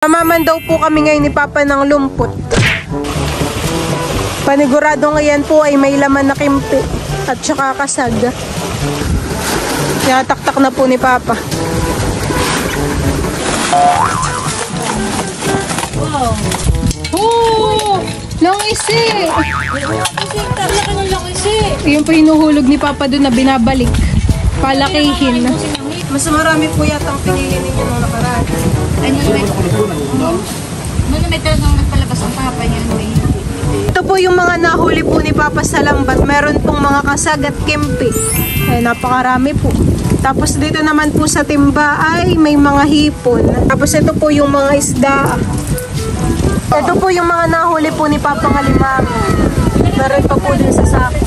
Mamaman daw po kami ngayon ni Papa ng lumpot. Panigurado ngayon po ay may laman na kimpi at saka kasag. Tinataktak na po ni Papa. Wow! Oh! Langisi! Laki ng langisi! Yun po hinuhulog ni Papa doon na binabalik. Palakihin. Mas marami po yatang pinili ninyo nung nakaraan. Ay, may talagang nagpalabas ang papa niya. Ito po yung mga nahuli po ni Papa sa lambat. Meron pong mga kasag at kimpi. Ay, napakarami po. Tapos dito naman po sa timba ay may mga hipon. Tapos ito po yung mga isda. Ito po yung mga nahuli po ni Papa Ngalimang. Meron pa po din sa sako.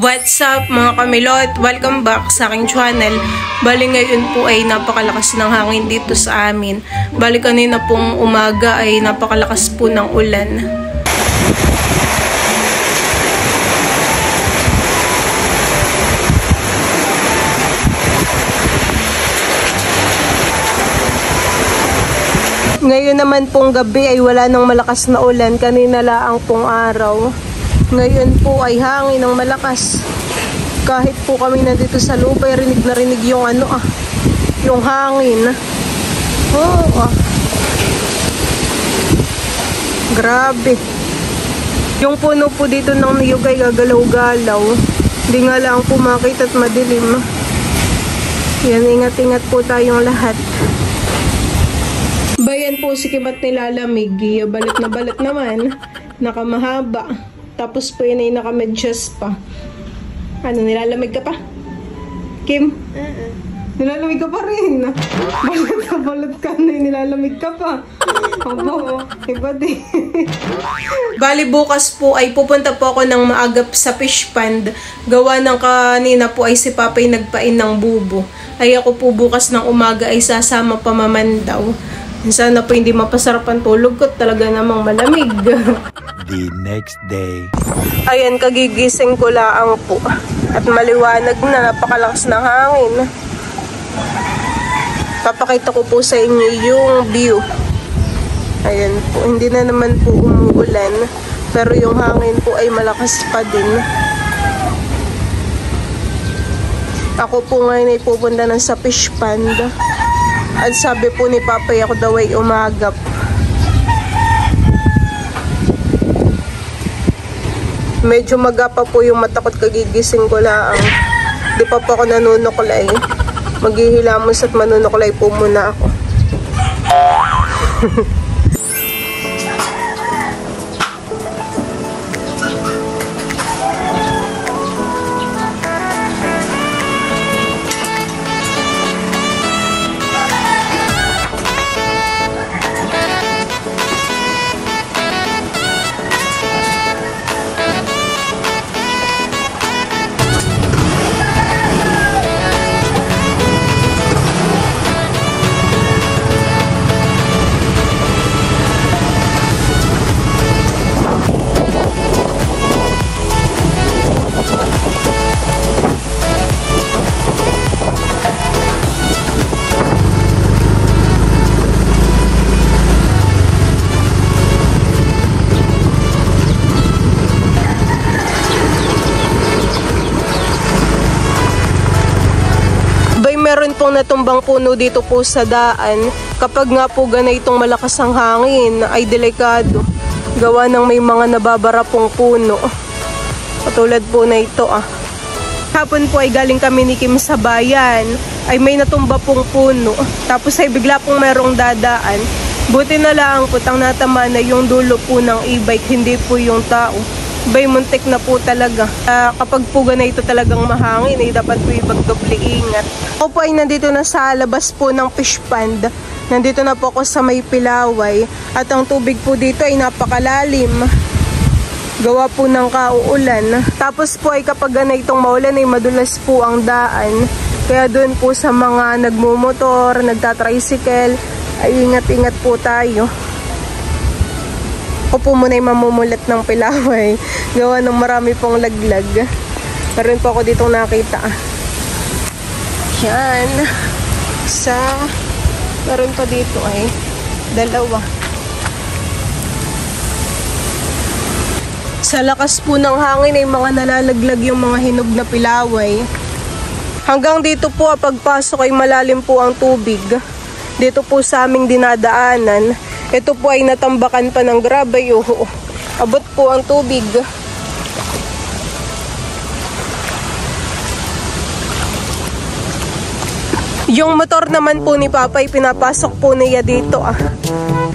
What's up mga kamilot? Welcome back sa aking channel. Bali ngayon po ay napakalakas ng hangin dito sa amin. Bali kanina pong umaga ay napakalakas po ng ulan. Ngayon naman pong gabi ay wala nang malakas na ulan. Kanina laang pong araw. Ngayon po ay hangin ng malakas. Kahit po kami nandito sa lupa, rinig na rinig yung yung hangin. Grabe. Yung puno po dito ng niyog ay gagalaw-galaw. Hindi nga lang po makita at madilim. Yan, ingat-ingat po tayong lahat. Bayan po si Kimat nilalamig. Balat na balat naman. Nakamahaba. Tapos po yun ay nakamedyas pa. Ano, nilalamig ka pa? Kim? Nilalamig ka pa rin. Balot ka na, nilalamig ka pa. Aba, iba din. Bali bukas po ay pupunta po ako ng maagap sa fish pond. Gawa ng kanina po ay si Papay nagpain ng bubo. Ay ako po bukas ng umaga ay sasama pa maman daw. Sana po hindi mapasarap ang tulog ko. Talaga namang malamig. The next day. Ayan, kagigising ko laang po. At maliwanag na, napakalakas ng hangin. Papakita ko po sa inyo yung view. Ayan po, hindi na naman po umuulan. Pero yung hangin po ay malakas pa din. Ako po ngayon ay pupunta na sa fish pond. At sabi po ni Papa ako daw ay umagap. Medyo magapa po yung mata ko't kagigising ko lang. Di pa po ako nanunuklay. Maghihilamos at manunuklay po muna ako. Meron pong natumbang puno dito po sa daan. Kapag nga po ganitong malakas ang hangin, ay delikado. Gawa ng may mga nababara pong puno. Katulad po na ito Hapon po ay galing kami ni Kim sa bayan. Ay may natumba pong puno. Tapos ay bigla pong merong dadaan. Buti na lang po tang natama na yung dulo po ng e-bike, hindi po yung tao. Bay, muntik na po talaga. Kapag po ganito talagang mahangin, ay dapat po ibagdoble ingat. Ako po ay nandito na sa labas po ng fish pond. Nandito na po ako sa may Pilaway. At ang tubig po dito ay napakalalim. Gawa po ng kauulan. Tapos po ay kapag ganitong maulan ay madulas po ang daan. Kaya doon po sa mga nagmumotor, nagtatricycle, ay ingat-ingat po tayo. Ako po muna ay mamumulat ng Pilaway. Gawa ng marami pong laglag. Meron po ako ditong nakita. Yan. Meron pa dito ay dalawa. Sa lakas po ng hangin ay mga nalalaglag yung mga hinog na pilaway. Hanggang dito po pagpasok ay malalim po ang tubig. Dito po sa aming dinadaanan. Ito po ay natambakan pa ng grabe. Abot po ang tubig. Yung motor naman po ni Papa ay pinapasok po niya dito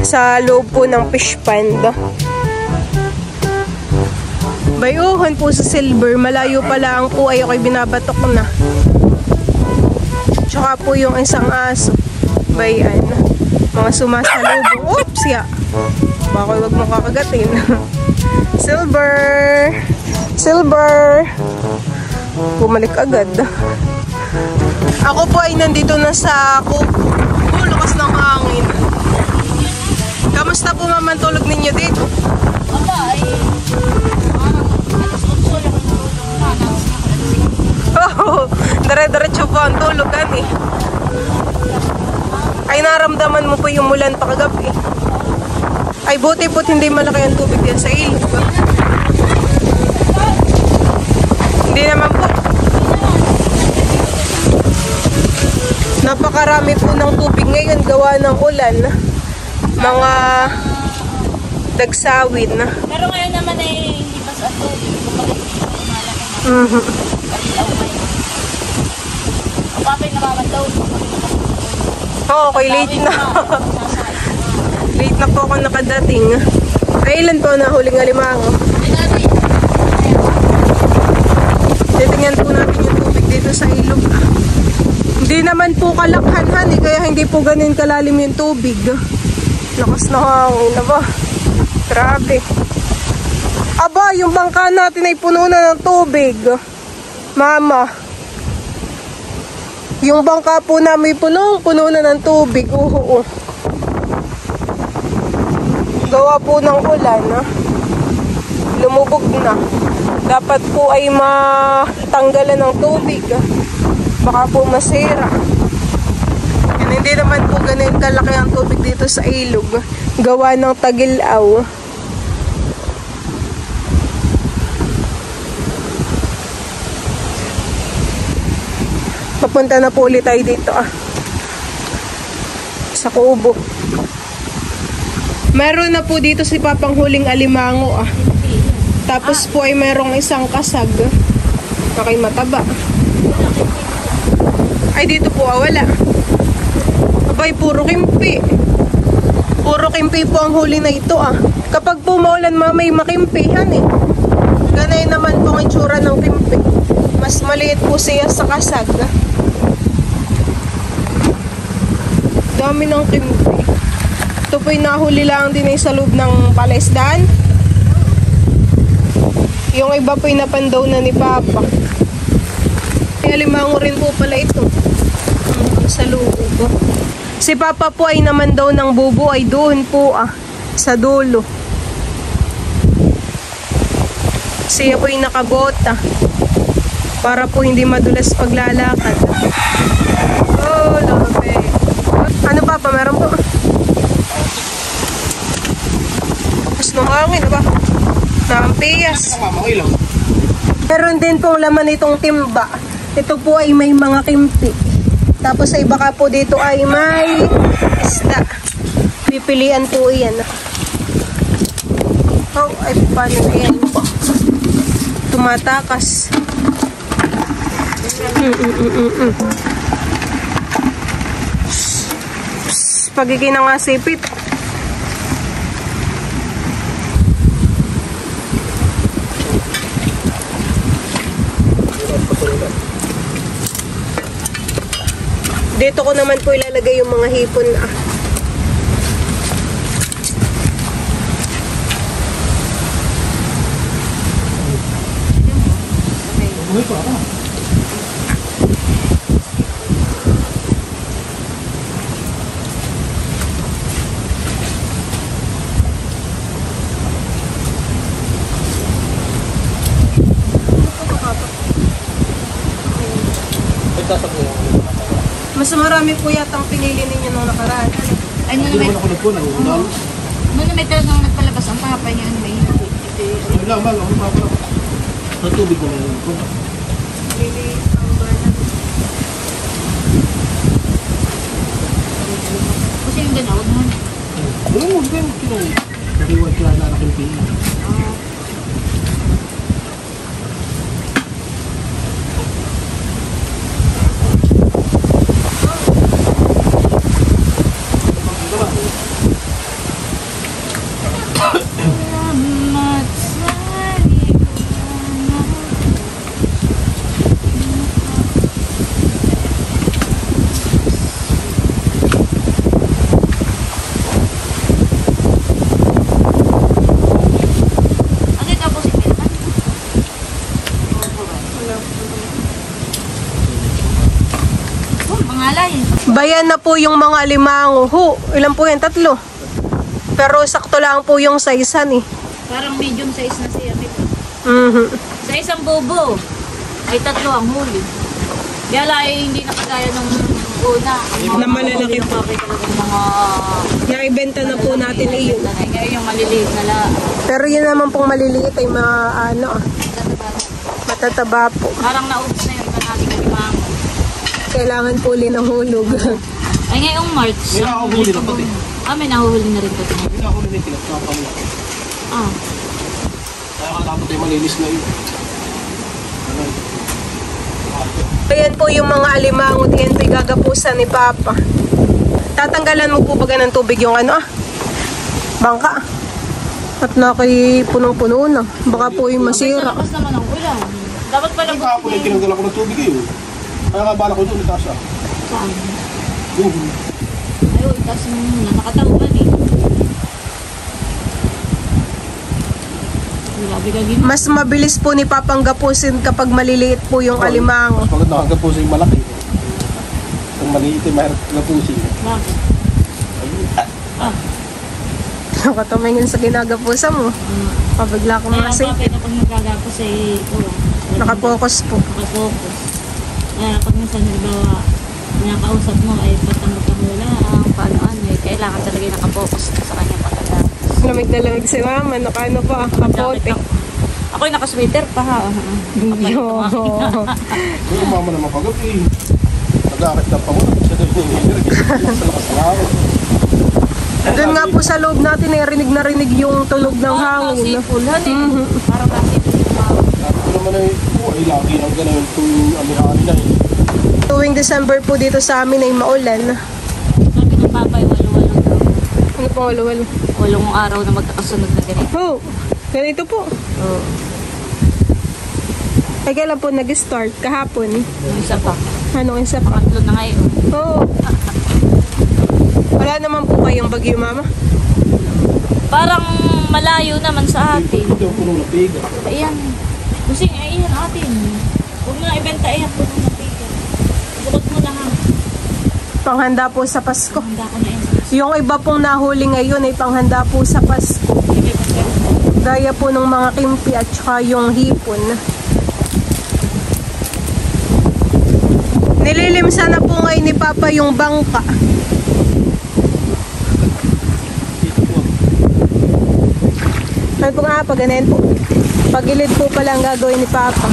sa loob po ng fish pond. Bayuhon po sa silver, malayo pa lang po ay ako'y binabatok na. Tsaka po yung isang aso. Bayan. Mga sumasalubong. Oops! Ya! Baka wag mo kakagatin. Silver! Silver! Bumalik agad. Ako po ay nandito na sa kubo. Lakas ng hangin. Kamusta po naman tulog ninyo dito? Aba, ay... Dire-diretso po ang tulugan eh. Ay naramdaman mo po yung mulan pa kagabi. Ay buti po't hindi malaki ang tubig yan sa ilog. Hindi naman po. Napakarami po ng tubig ngayon gawa ng ulan. Mga dagsawin. Pero ngayon naman ay hindi pa sa tubig. Papay namamandaw. Okay, late na. Late na po ako nakadating. Ay, ilan po na huling alimango? Titingnan po natin yung tubig dito sa ilog. Hindi naman po kalakhan kaya hindi po ganun kalalim yung tubig. Lakas na hangin na ba? Grabe. Aba, yung bangka natin ay puno na ng tubig. Mama. Yung bangka po namin puno na ng tubig. Gawa po ng ulan. Lumubog na. Dapat po ay matanggalan ng tubig. Baka po masira. And hindi naman po ganun kalaki ang tubig dito sa ilog. Gawa ng Tagilaw. Papunta na po ulit tayo dito sa kubo. Meron na po dito si Papang huling alimango Tapos po ay merong isang kasag. Okay, mataba. Ay dito po wala. Abay puro kimpi. Puro kimpi po ang huli na ito Kapag po maulan may makimpihan Ganay naman po ang itsura ng kimpi. Mas maliit po siya sa kasag. Dami ng kimpi. Ito po'y nahuli lang din sa loob ng palaisdaan. Yung iba po'y napandaw na ni Papa. May alimango rin po pala ito. Sa loob. Si Papa po ay naman daw ng bubo ay doon po sa dulo. Siya po'y nakabota. Para po hindi madulas paglalakad. Oh, labi. Ano Papa, meron po? Mas nung hangin ba? Nampiyas. Meron din pong laman itong timba. Ito po ay may mga kimpi. Tapos ay baka po dito ay may isda. Pipilian po iyan. Oh, ay paano na yan? Tumatakas. Pagiging nga sipit. Dito ko naman po ilalagay yung mga hipon Ito sa marami po yatang pinili ninyo nung nakaraan. Ay, muna may... Muna may talagang nagpalabas ang papa niya. May Sa tubig ko na yun. kasi yung ganaw, man. Wala mo, hindi mo kinuha. Kariwan ka na aking pili. Ano ito po si Pilipan? Oh, mangalay. Bayan na po yung mga alimango. Ilan po yan? 3. Pero sakto lang po yung saisan eh. Parang medium size na siya. Mhm. Sa isang bobo, ay 3 ang huli. Kaya lang ay hindi nakagaya ng una. Na malalaki po. Mga... Naibenta na po natin iyon. Ngayon yung maliliit na la. Pero yun naman pong maliliit ay matataba po. Parang naubos na yung iba natin kalimango. Kailangan po ulit ng hulog. Ay ngayong March. May nakahuli na pati. May nahuhuli na rin pati. May nakahuli na yung pinagkapang na. Ah. Kaya kalapot ay malinis na yun. Ayan po yung mga alimango. Yan po gagapusan ni Papa. Tatanggalan mo po ba ng tubig yung bangka? At punong-puno na. Baka po yung masira. Lakas naman ang ulan. Dapat pala Ay, kahapon ay tinanggal ako ng tubig eh. Kaya nga bala ko doon, itasya. Saan? Yun. Ayun, tapos nakatauban eh. Grabe ka ginawa. Mas mabilis po ni Papang gapusin kapag maliliit po yung alimango. Mas maganda nakagapusin yung malaki. Kung maliit ay mahirap gapusin. Bakit? Nakatumingin sa ginagapusan mo. Pabigla kong Kaya ang masip. papay kapag nagagapos ay Nakapokus po. Nakafocus. Kaya pag minsan halimbawa nakakausap mo ay patang-patang mo lang paano kailangan talaga nakafocus sa kanya pagkagapos. Lamig na lamig si Mama. Ano pa? Kapote. Ako'y nakasweater pa ha. Yo. Kung umama naman kagabi, nag-aarit na pa mo. Siya daw yung sa lakas ng araw. Doon nga po sa loob natin ay rinig na rinig yung tunog ng hangin. Nasipulhan eh. Parang nasipul yung hangin. Ako naman ay lagi ng gano'n tuwing amihani na eh. Tuwing December po dito sa amin ay maulan. Sabi ng papay, walo-walo daw. Ano po walo-walo? 8 araw na magkakasunod na ganito. Oh, ganito po. Oo. Ay kailan po nag-start? Kahapon. Yung isa pa. Ano isa pa? Pangatlo na ngayon. Oo. Wala naman po kayong bagyo, Mama? Parang malayo naman sa atin. Ito yung puno na piga. Ayan. Kasi ayan atin. Huwag mo na ibenta ayan po ng napigan. Bukod mo lang ha. Panghanda po sa Pasko. Handa ko na yan. Yung iba pong nahuli ngayon ay panghanda po sa Pasko. Ibig pa pero. Gaya po ng mga kimpi at saka yung hipon. Nililimsa na po ngayon ni Papa yung bangka. Ay po nga, paganin po. Pagilid po pala ang gagawin ni Papa.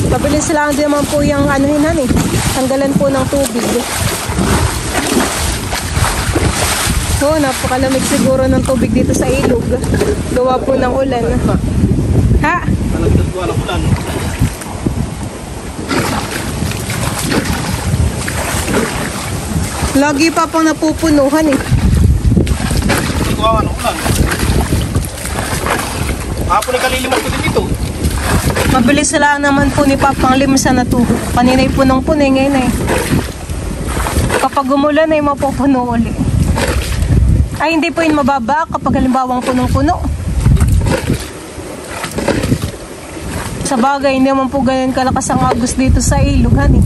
Pabilis lang din naman po yung anuhinan eh. Tanggalan po ng tubig. So, napakalamig siguro ng tubig dito sa ilog. Gawa po ng ulan. Ha? Talagdag ko alam ulan. Lagi pa pong napupunuhan eh. Hindi ko ulan. Hapon ay kalilimot ko din dito. Mabilis lang naman po ni Papang limsa na tubig. Kanina'y punong-punay ngayon eh. Kapag umulan ay mapupuno uli. Ay hindi po yun mababa kapag halimbawang punong-puno. Sa bagay, hindi naman po ganyan kalakas ang agos dito sa ilog, hani.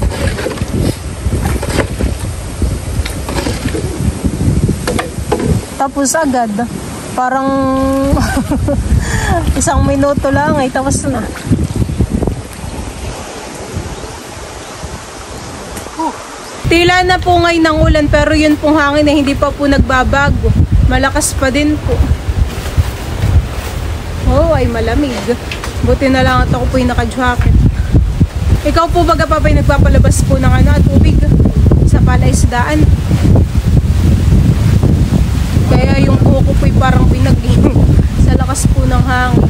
Tapos agad, parang 1 minuto lang ay tapos na. Tila na po ngayon ng ulan pero yun pong hangin ay hindi pa po nagbabago. Malakas pa din po. Oh, ay malamig. Buti na lang at ako po yung naka-jacket. Ikaw po baga pa nagpapalabas po ng tubig sa palaisdaan. Kaya yung buhok ko po'y parang binaging sa lakas po ng hangin.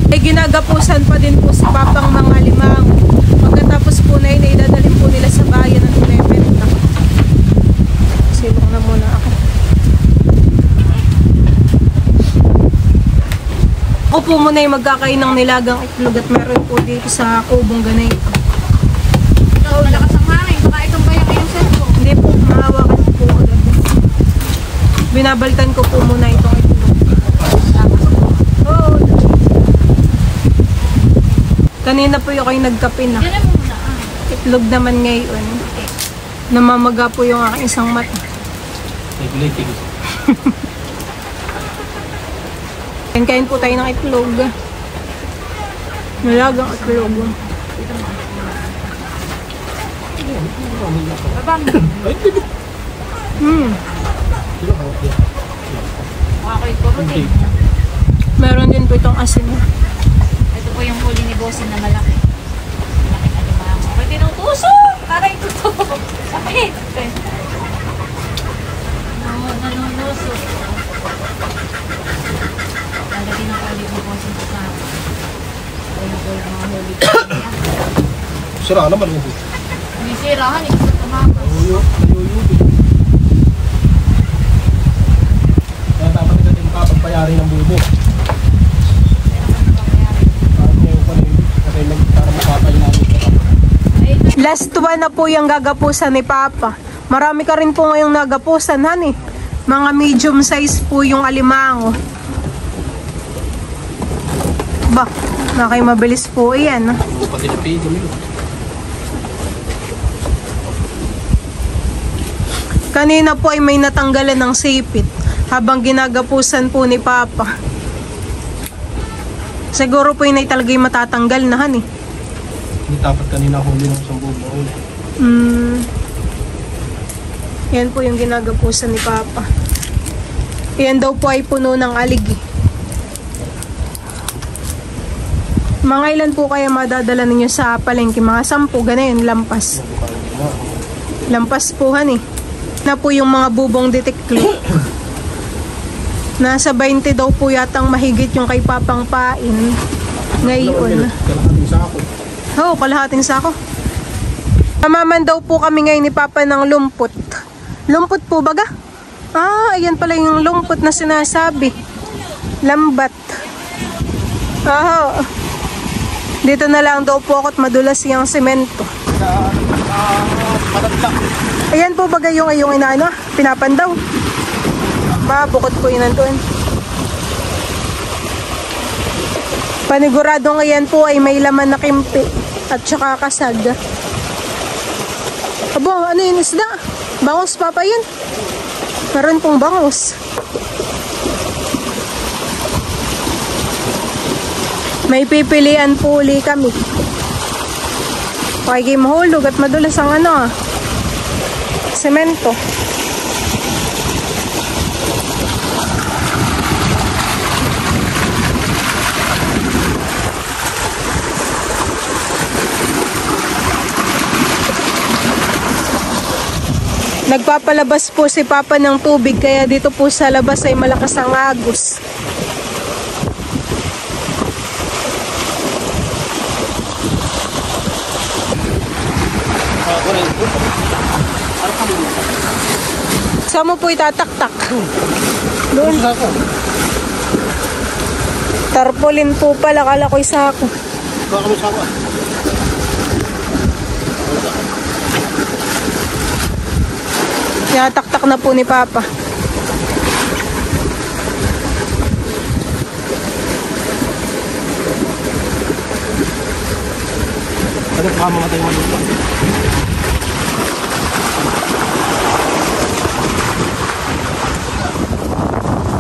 Ay ginagapusan pa din po si Papang mga limang. Pagkatapos po na yun, ay dadalhin po nila sa bayan ng pinepenta. Silong na muna ako. Ako po muna yung magkakain ng nilagang itlog at meron po dito sa kubong ganay. Ikaw, malakas ang hangin. Baka itong bayang yung cellphone. Hindi po, mahawakan ko po agad. Binabaltan ko po muna itong itlog. Oh. Kanina po yung kayo nagkape na. Yan mo muna. Itlog naman ngayon. Namamaga po yung aking isang mata. Kain po tayo ng itlog. Malagang itlog. Babang. Okay po. Meron din po itong asin. Ito po yung huli ni Bosin na malaki. Malaki na limango. May tinutusok! Aray ko to! Sakit! Nanunusok. Lalagyan ng huli ni Bosin sa kama. Ito po yung mga huli ko. Sira naman yun. May sirahan, ito sa tumakas. Nayuyubi. Kaya dapat natin makapagpayari ng bubo. Last one na po yung gagapusan ni Papa. Marami ka rin po ngayong nagapusan, honey. Mga medium size po yung alimango. Ba, mabilis po yan. Pati na pigo nilo. Kanina po ay may natanggalan ng sipit habang ginagapusan po ni Papa. Siguro po yun ay talagang matatanggal na, honey. Hindi dapat kanina huli ng isang bubo. Yan po yung ginagapusan ni Papa. Yan daw po ay puno ng aligi. Mga ilan po kaya madadala ninyo sa palengke? Mga 10, ganayon, lampas. Lampas po, honey. Na po yung mga bubong deteklo. Nasa 20 daw po yatang mahigit yung kay Papang Pain. Ngayon. Kalahating sako. Oo, kalahating sako. Mamaman daw po kami ngayon ni Papa ng lumpot. Lumpot po baga? Ah, ayan pala yung lumpot na sinasabi. Lambat. Ah, dito na lang daw po ako't madulas yung semento. Ayan po baga yung inaano, pinapandaw. Ba, bukod po yun nandun. Paniguradong ayan po ay may laman na kimpi at saka kasag. Abo, ano yun isda? Bangus Papa yun? Meron pong bangus. May pipilian po uli kami. Okay, mahulog at madulas ang semento. Nagpapalabas po si Papa ng tubig kaya dito po sa labas ay malakas ang agos. Saan mo po itataktak? Doon. Tarpaulin po pala, kala ko'y sako. Baka may sako. Tinataktak na po ni Papa. Ano pa mamatay mo dito?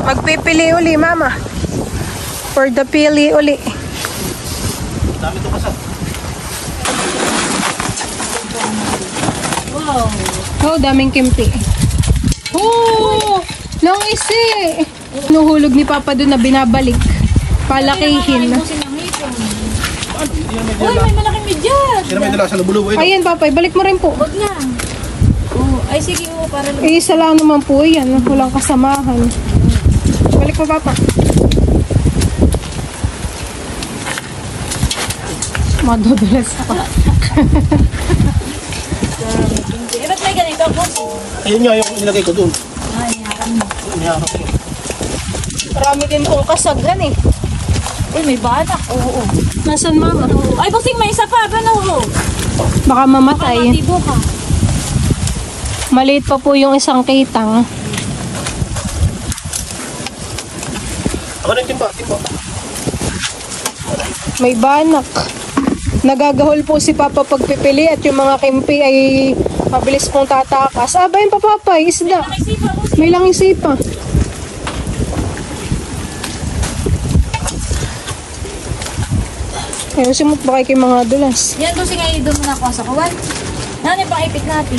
Magpipili uli, Mama. For the pili uli. ito kasa. Wow. Oh, daming kimpi. Oh! Long isi! Nuhulog ni Papa doon na binabalik. Palakihin. Uy, may malaking medyas. Sino may dala sa lubulubo ito? Ayan, Papa, balik mo rin po. Wag na. Oh, ay sige mo para Isa lang naman po yan. Walang kasamahan. Balik mo, Papa. Madudulas ako. ba't may ganito po? Ayun nga yung nilagay ko doon. Ay, harap mo. Iniharap ko. Marami din pong kasaghan eh. Uy, may banak. Oo. Nasaan, Mama? Ay, busing may isa pa. Ano? Baka mamatay. Matibo ka. Maliit pa po yung isang kitang. Ako na timba. May banak. Nagagahol po si Papa pagpipili at yung mga kimpi ay mabilis pong tatakas. Ba yun pa, Papa? Isda. May langis pa. Ayun, simot ba kayo mga dulas? Yan, busing ay doon muna ako sa kawan. Ano yung pang-ipit natin?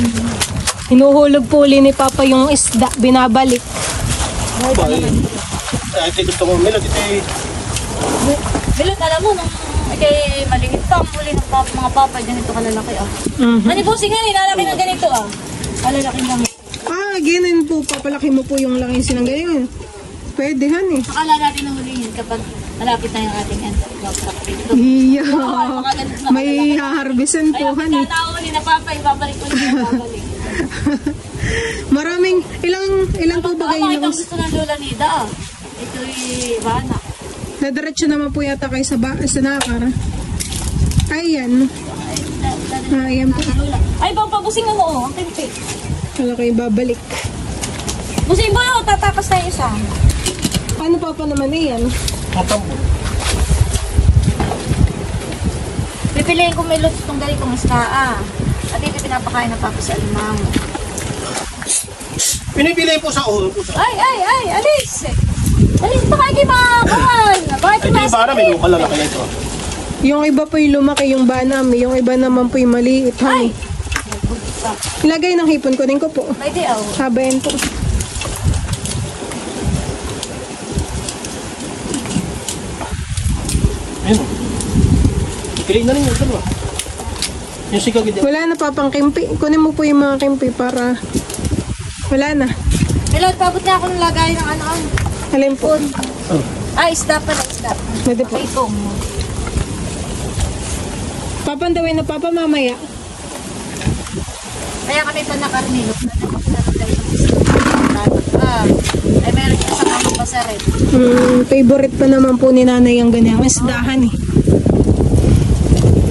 Hinuhulog po uli ni Papa yung isda. Binabalik. Ay, gusto ko. Milot ito eh. Bilot, alam mo, nung kay maliit pa ang huli ng mga papa, ganito kalalaki ah. Mhm. Ano busing nga, nilalaki na ganito ah. Kalalaki lang. Ganun po. Papalaki mo po yung langis ng ganyan. Pwede, han eh. Akala natin nahulihin kapag malapit na yung ating end. Iya. May haharbisan po, han eh. Nahuli na papa, ibabalik ko na ibabalik. Maraming, ilang po ba kayo Ito langis? gusto ng Lola Nida ah. Ito'y bana. Nadiretso naman po yata kayo sa nakara. Ayan. Ayan po. Ay, busing mo oh, ang timpi. Wala kayo babalik. Busing mo oh, tatakas tayo isa. Paano Papa naman yan? Matambo. Pipiliin ko may luto itong ganitong isda ah. At ito pinapakain ng papa sa alimang. Pinipili po sa ulo. Ay, alis! Alis, baka kayo makakawan. Bakit Ito yung bara, may lokal na kaya ito. Yung iba po yung lumaki yung banami, yung iba naman po yung maliit. Ay! Ilagay ng hipon, kunin ko po. May di oh. Sabayan po. Ayun. Ikiliin na rin yung dalawa. Yung sikagid yan. Wala na Papang kimpi. Kunin mo po yung mga kimpi para... Wala na. Milot, pabot na ako ng lagay ng ano. Alin po? Oh. Ay, isda pala, isda. Pwede po. Itong. Papandawin na Papa mamaya. Kaya kami pa nakarnilot. Ay, meron yung sa kamang pasaret. Favorite pa naman po ni Nanay ang ganyang isdahan eh.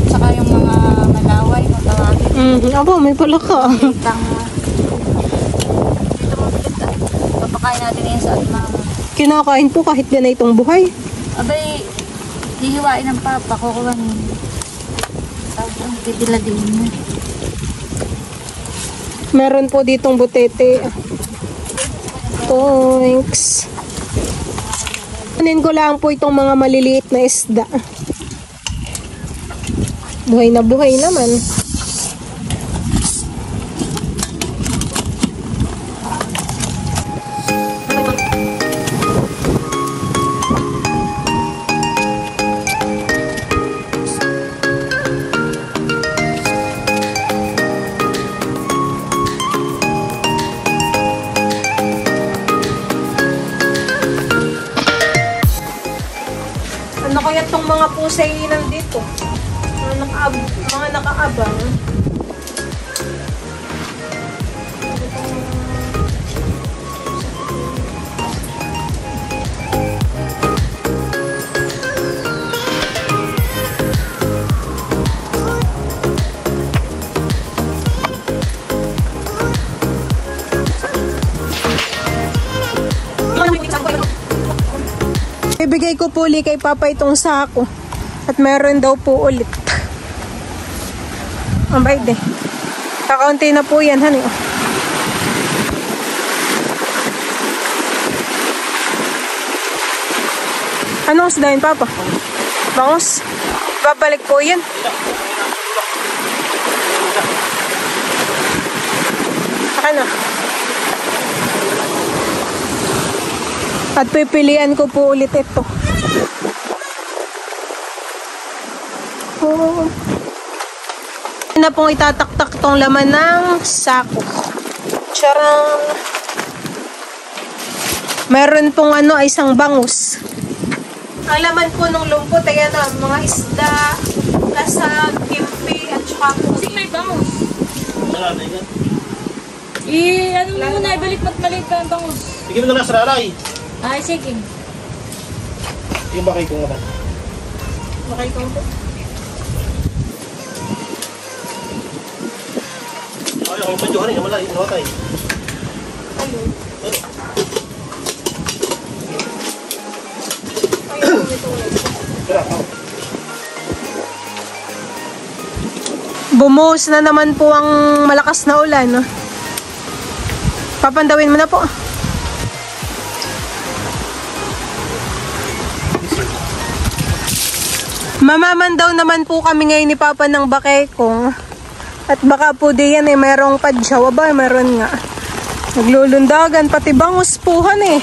Saka yung mga malaway, matawagin. Abo, may palaka. Itang... Dito mo dito. Papakain natin yan sa alimang. Kinakain po kahit ganitong buhay. Abay, hihiwain ng papa, kukuhanin. Tapos ang titila din mo. Meron po ditong butete. Thanks. Kunin ko lang po itong mga maliliit na isda. Buhay na buhay naman. Ano kaya itong mga pusay nandito? Mga nakaabang. Ibigay ko po ulit kay Papa itong sako. At meron daw po ulit. Ang bait eh. Kakaunti na po yan, honey. Anong isda yun, Papa? Bangos? Babalik po yun. Ano? At pipilian ko po ulit ito. Oh. Na pong itataktak tong laman ng sako. Charang. Meron pong ano, isang bangus. Ang laman po ng lumpot ay ano, mga isda, lasag, kimpi, at saka po. Kasi may bangus. Ano mo muna, ibalik mo't maliit pa ang bangus. Sige mo na lang sa lalay. Ay, sige. Yung bakay kong naman. Bakay ko po. Ay, ako medyo hanin. Namalay. Namatay. Ano? Bumuhos na naman po ang malakas na ulan. No? Papandawin mo na po. Mamamandaw naman po kami ngayon ni Papa ng Bakekong. At baka po diyan eh, mayroong padyaw. Aba, mayroon nga. Naglulundagan, pati bangus puhan eh.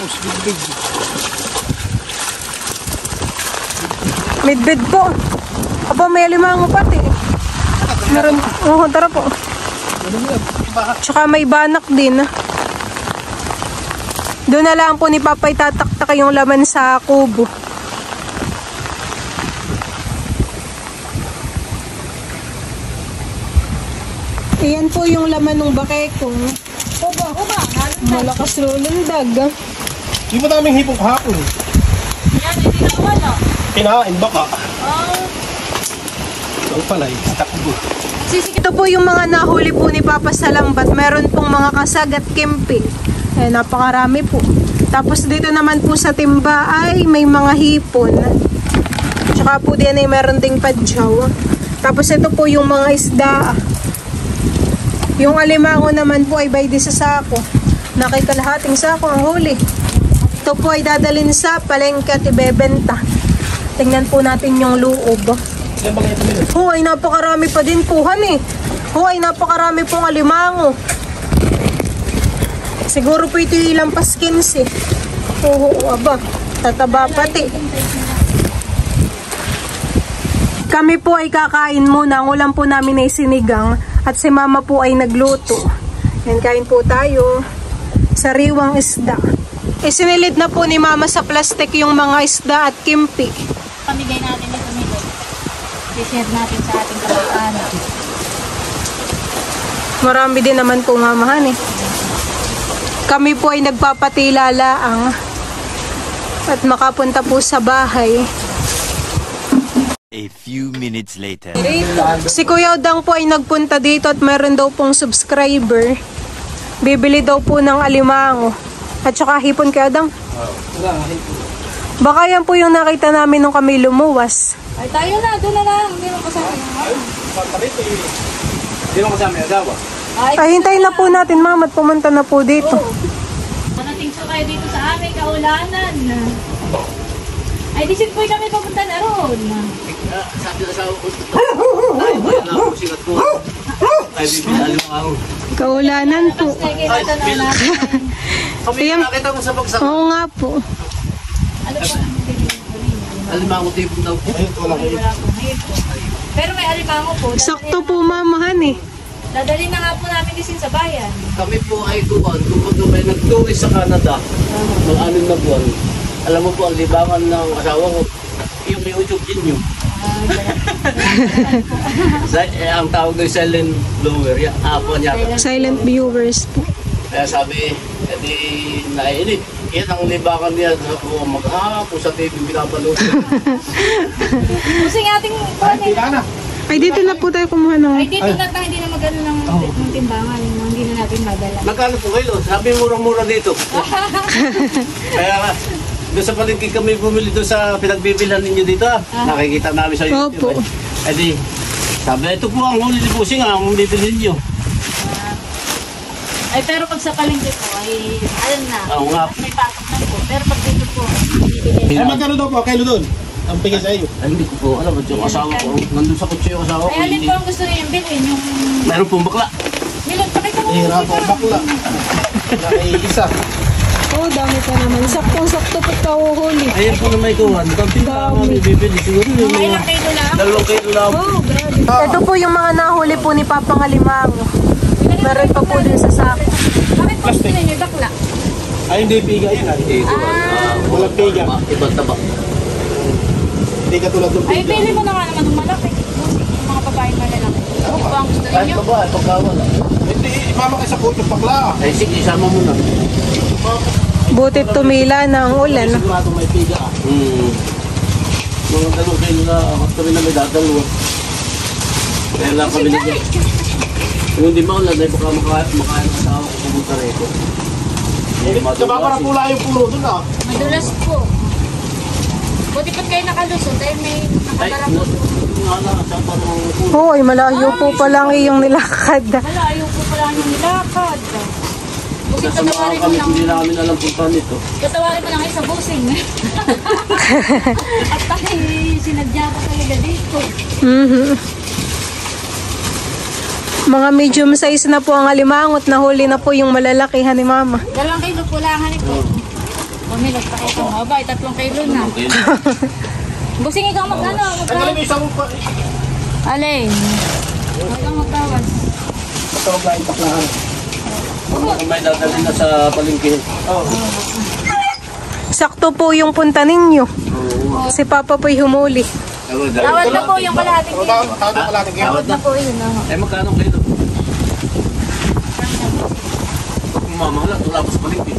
Midbid po. Aba, may alimango pati. Meron, tara po. Tsaka may banak din. Doon na lang po ni Papa itataktak yung laman sa kubo. Ayan po yung laman ng Bakekong. Uba. Malakas lulundag. Yung madaming hipong kahapon. Yan, hindi na wala. Kinain baka. Oh. Ang palay. Takbo. Ito po yung mga nahuli po ni Papa sa lambat. Meron pong mga kasag at kimpi. Eh, napakarami po. Tapos dito naman po sa timba ay may mga hipon. Tsaka po din ay meron ding padyaw. Tapos ito po yung mga isda. Yung alimango naman po ay by sa sako. Nakikalahating sako ang huli. Ito po ay dadalhin sa palengke at ibebenta. Tingnan po natin yung loob. Ay napakarami pa din po eh. Ay napakarami pong alimango. Siguro po ito ilang pas 15. Aba, tataba pati. Kami po ay kakain muna. Ang ulam po namin ay sinigang. At si Mama po ay nagluto. Yan, kain po tayo. Sariwang isda. Isinilid na po ni Mama sa plastic yung mga isda at kimpi. Pamigay natin ito nito. I-share natin sa ating kamag-anak. Marami din naman po mamahan eh. Kami po ay nagpapatilalaang at makapunta po sa bahay. A few minutes later. Si Kuya Odang po ay nagpunta dito at meron daw pong subscriber. Bibili daw po ng alimango. At saka hipon, Kuya Odang. Baka yan po yung nakita namin nung kami lumuwas. Ay, tayo na. Doon na lang. Hindi mo kasama. Hindi mo kasama yung asawa. Ay, hintayin na po natin, Mama, at pumunta na po dito. Manating so kayo dito sa aming kaulanan. Ay, disit po kami papunta na roon. Sabi na sa ako, ay, bayan ako, singat ko. Ay, bibili ako. Kaulanan po. Ay, kinatanaw natin. Kami nakita mo sa bagsak. Oo nga po. Ano po? Alimango tipong daw po. Wala pong hito. Pero may alimango po. Sakto po, mamahan eh. Dadali na nga po namin disin sa bayan. Kami po ay kuwan. Kung may nag-tourist sa Canada, mag-anim na buwan. Alam mo po, ang libangan ng asawa ko, yung may YouTube din yun. Ang tawag ng silent blower, yung apo niya. Silent viewers po. Kaya sabi, edi naiinip. Yan ang libangan niya. Mag-apo sa TV, pinapanood. Kasi ng ating kuwan eh. Ay, dito na po tayo kumuha ng... Ay, dito na hindi na magano ng timbangan. Hindi na natin madala. Magkano po kayo? Sabi murang-mura dito. Kaya doon sa palengke kami bumili doon sa pinagbibilhan ninyo dito. Nakikita namin sa YouTube. Opo. Eh di, sabi, ito po ang huli ni Busing ang bibilhin nyo. Ay, pero pag sa palengke po, ay, alam na. Oo nga. May pasok na po. Pero pag dito po, Ay, magkano daw po? Kilo doon? ang bigay sa iyo. Ay, hindi ko po alam. At yung asawa ko, nandun sa kutsi yung asawa ko. Ay, alin po ang gusto niyo yung bilhin? Yung... Meron pong bakla. Milot, pakita mo. Hira po ang bakla. Nakaigisa. Oh, dami pa naman. Saktong-sakto po kahuhuli. Ayan po na may gawan. Kamping pa kami bibili. Siguro yung Ay, mga ilang kilo lang? 2 kilo lang. Oh, grabe. Ito po yung mga nahuli po ni Papang Alimango. Meron pa po din sa sako. Bakit po gusto niyo yung bakla? Ay, hindi piga yan. Ito, Walang piga. Ibang tabak. Hindi ka tulad ng Ay, piga. pili mo na nga naman ng malaki. Yung mga babae malalaki. Ano po ang gusto Kahit niyo? pa ba, pagkawala. Hindi, mama kayo sa puto bakla. Ay, sige, isama mo na. Butit tumila ng ulan. Sigurado may piga. Mga 2 kilo na, kami na may dadalawa. Kaya lang kami na. Kung hindi maulan, ay baka makain ang asawa ko pumunta rito. Diba para pula yung puno doon ah. Madulas po. Buti pat kayo nakalusot dahil may Ay, nakatara po. sa parang puno. Hoy, malayo po palang iyong nilakad. Wala, ayaw po pala niyong nilakad. Busing Nasa mga tatawarin mo kami, lang. hindi namin alam kung paano ito. Tatawarin mo lang kayo sa busing. At tayo, sinadya ko talaga dito. Mhm. Mga medium size na po ang alimangot. Nahuli na po yung malalakihan ni Mama. 2 kilo po lang ito. Pamilot pa kayo mo. Abay, 3 kilo na. Okay. Busing ikaw mag-ano? Tanggalin mo isang pa. Alin? Huwag kang magtawas. Matawag na yung baklahan. Kung may dadalhin na sa palengke. Sakto po yung punta ninyo. Si Papa po'y humuli. Tawad na po yung kalahating kilo. Tawag na pala ng Tawad na po yun. Eh, magkano kayo? Mama, wala. Wala pa sa palengke.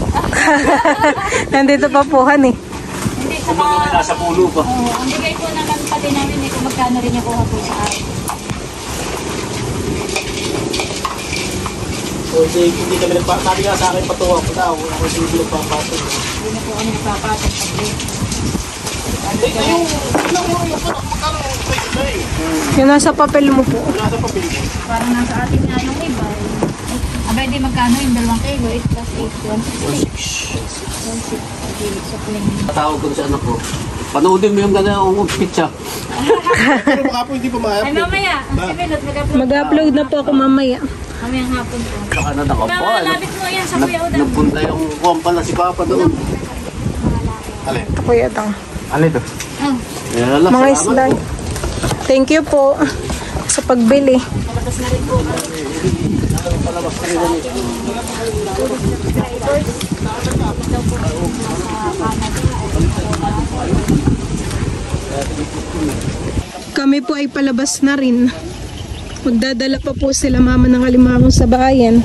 Nandito pa po, Han eh. Hindi, Kung mga nasa puno pa. ang bigay po naman pati namin kung magkano rin yung kuha po sa akin. O, hindi kami sabi nga sa akin patuwa ko daw. Ako hindi nagpapatid. Hindi na po kami nagpapatag pag Yung magkano piga eh. Yung nasa papel mo po. Wala sa papel ko. parang nasa atin nga yung iba. Abay, di magkano yung 2 kilo? 8 plus 8, 160. 160. Tawag ko sa anak ko. Panoodin mo yung gano'ng pizza. Pero baka po hindi pa Ay, ma-upload. mamaya. Kasi minute, mag-upload. Mag-upload na po ako mamaya. Mamayang hapon po. Baka na nakapal. Lapit mo yan sa Kuya Udang. Nagpunta yung kuwan pala si Papa doon. Alin? Ito po yata. Ano ito? Oh, Yala, Mga isda. Thank you po sa pagbili. palabas na rin po. Kami po ay palabas na rin. Magdadala pa po sila Mama ng alimango sa bayan.